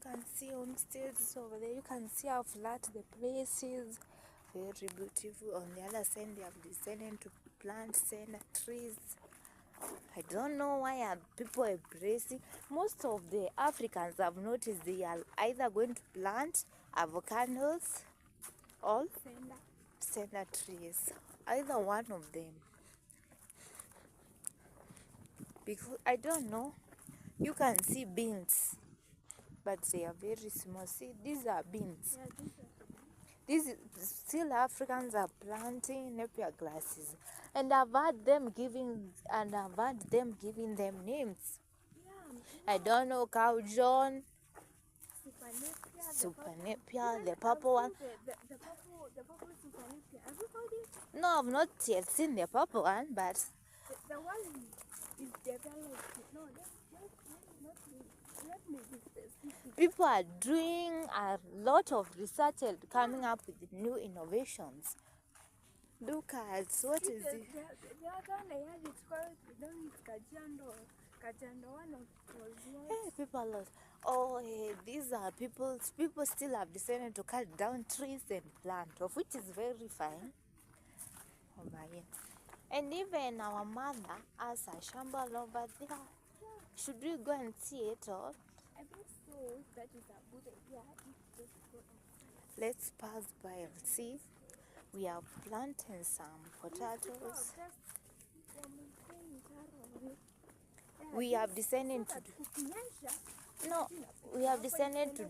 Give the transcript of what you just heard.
can see homesteads over there. You can see how flat the place is. Very beautiful. On the other side, they have decided to plant center trees. I don't know why are people embracing. Most of the Africans I've noticed they are either going to plant avocados or center trees. Either one of them. Because I don't know. You can see beans, but they are very small. See, these are beans. These still Africans are planting napier grasses, and I've heard them giving them names. I don't know, cow John, super napier, the purple one. The purple super napier. Have you found it? No, I've not yet seen the purple one, but The one is developed. No, let me be specific. people are doing a lot of research and coming up with new innovations. Look at what is it? The other one I had, it's called, it's Kajando one of those. Hey, people lost. Oh, hey, these are people still have decided to cut down trees and plant, of which is very fine. Over here. And even our mother has a shamba over there. Should we go and see it all? I think so. That is a good idea. Let's pass by and see. We are planting some potatoes. We have decided to do. No, we have decided to